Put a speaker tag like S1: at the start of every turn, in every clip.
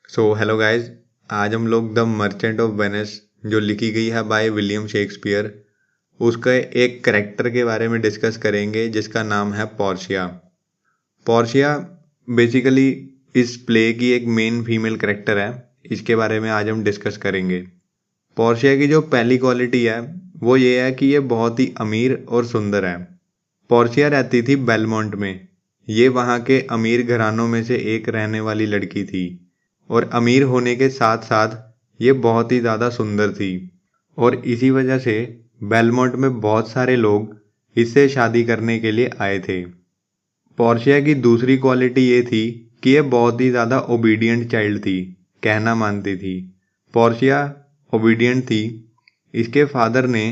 S1: Hello guys. आज हम लोग द मर्चेंट ऑफ वेनिस जो लिखी गई है बाय विलियम शेक्सपियर उसका एक करेक्टर के बारे में डिस्कस करेंगे जिसका नाम है पोर्शिया। पोर्शिया बेसिकली इस प्ले की एक मेन फीमेल करेक्टर है। इसके बारे में आज हम डिस्कस करेंगे। पोर्शिया की जो पहली क्वालिटी है वो ये है कि ये बहुत ही अमीर और सुंदर है। पोर्शिया रहती थी बेलमोंट में। ये वहाँ के अमीर घरानों में से एक रहने वाली लड़की थी और अमीर होने के साथ साथ ये बहुत ही ज़्यादा सुंदर थी और इसी वजह से बेलमोंट में बहुत सारे लोग इससे शादी करने के लिए आए थे। पोर्शिया की दूसरी क्वालिटी ये थी कि ये बहुत ही ज़्यादा ओबीडियंट चाइल्ड थी, कहना मानती थी। पोर्शिया ओबीडियंट थी। इसके फादर ने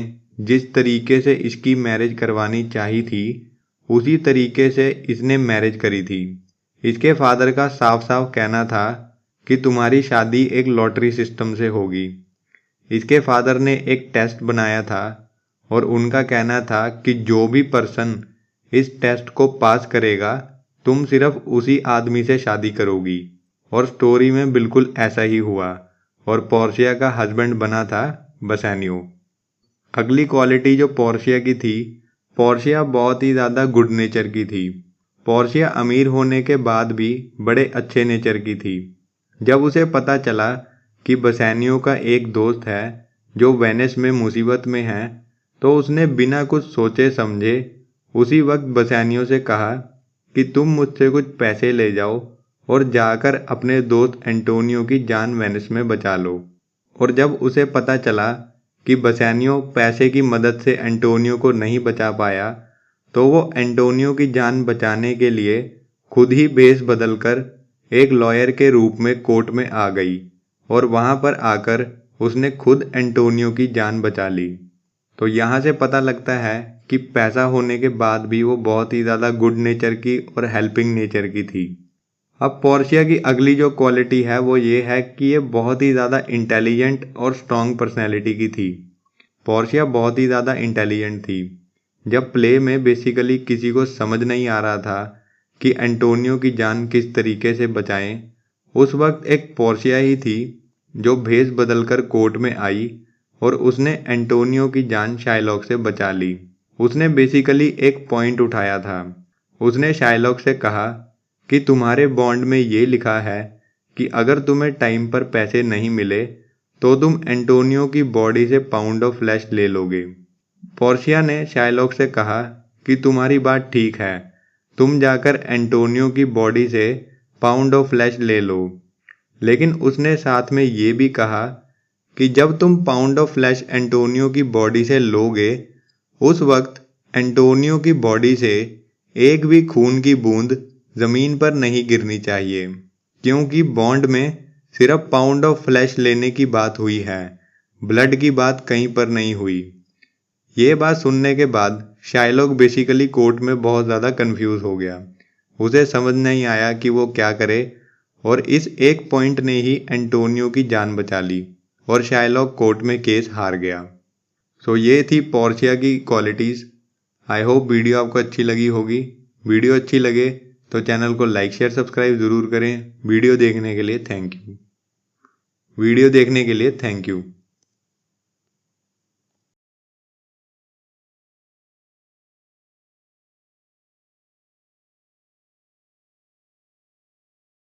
S1: जिस तरीके से इसकी मैरिज करवानी चाहिए थी उसी तरीके से इसने मैरिज करी थी। इसके फादर का साफ साफ कहना था कि तुम्हारी शादी एक लॉटरी सिस्टम से होगी। इसके फादर ने एक टेस्ट बनाया था और उनका कहना था कि जो भी पर्सन इस टेस्ट को पास करेगा तुम सिर्फ उसी आदमी से शादी करोगी। और स्टोरी में बिल्कुल ऐसा ही हुआ और पोर्शिया का हस्बैंड बना था बसेनियो। अगली क्वालिटी जो पोर्शिया की थी, पोर्शिया बहुत ही ज़्यादा गुड नेचर की थी। पोर्शिया अमीर होने के बाद भी बड़े अच्छे नेचर की थी। जब उसे पता चला कि बसेनियो का एक दोस्त है जो वेनिस में मुसीबत में है तो उसने बिना कुछ सोचे समझे उसी वक्त बसेनियो से कहा कि तुम मुझसे कुछ पैसे ले जाओ और जाकर अपने दोस्त एंटोनियो की जान वेनिस में बचा लो। और जब उसे पता चला कि बसेनियो पैसे की मदद से एंटोनियो को नहीं बचा पाया तो वो एंटोनियो की जान बचाने के लिए खुद ही भेष बदलकर एक लॉयर के रूप में कोर्ट में आ गई और वहां पर आकर उसने खुद एंटोनियो की जान बचा ली। तो यहाँ से पता लगता है कि पैसा होने के बाद भी वो बहुत ही ज़्यादा गुड नेचर की और हेल्पिंग नेचर की थी। अब पोर्शिया की अगली जो क्वालिटी है वो ये है कि ये बहुत ही ज़्यादा इंटेलिजेंट और स्ट्रॉन्ग पर्सनैलिटी की थी। पोर्शिया बहुत ही ज़्यादा इंटेलिजेंट थी। जब प्ले में बेसिकली किसी को समझ नहीं आ रहा था कि एंटोनियो की जान किस तरीके से बचाएं, उस वक्त एक पोर्शिया ही थी जो भेष बदलकर कोर्ट में आई और उसने एंटोनियो की जान शाइलॉक से बचा ली। उसने बेसिकली एक पॉइंट उठाया था। उसने शाइलॉक से कहा कि तुम्हारे बॉन्ड में ये लिखा है कि अगर तुम्हें टाइम पर पैसे नहीं मिले तो तुम एंटोनियो की बॉडी से पाउंड ऑफ फ्लैश ले लोगे। पोर्शिया ने शाइलॉक से कहा कि तुम्हारी बात ठीक है, तुम जाकर एंटोनियो की बॉडी से पाउंड ऑफ फ्लैश ले लो। लेकिन उसने साथ में ये भी कहा कि जब तुम पाउंड ऑफ फ्लैश एंटोनियो की बॉडी से लोगे उस वक्त एंटोनियो की बॉडी से एक भी खून की बूंद ज़मीन पर नहीं गिरनी चाहिए, क्योंकि बॉन्ड में सिर्फ पाउंड ऑफ फ्लैश लेने की बात हुई है, ब्लड की बात कहीं पर नहीं हुई। ये बात सुनने के बाद शाइलॉक बेसिकली कोर्ट में बहुत ज़्यादा कंफ्यूज हो गया। उसे समझ नहीं आया कि वो क्या करे और इस एक पॉइंट ने ही एंटोनियो की जान बचा ली और शाइलॉक कोर्ट में केस हार गया। ये थी पोर्शिया की क्वालिटीज़। आई होप वीडियो आपको अच्छी लगी होगी। वीडियो अच्छी लगे तो चैनल को लाइक शेयर सब्सक्राइब ज़रूर करें। वीडियो देखने के लिए थैंक यू।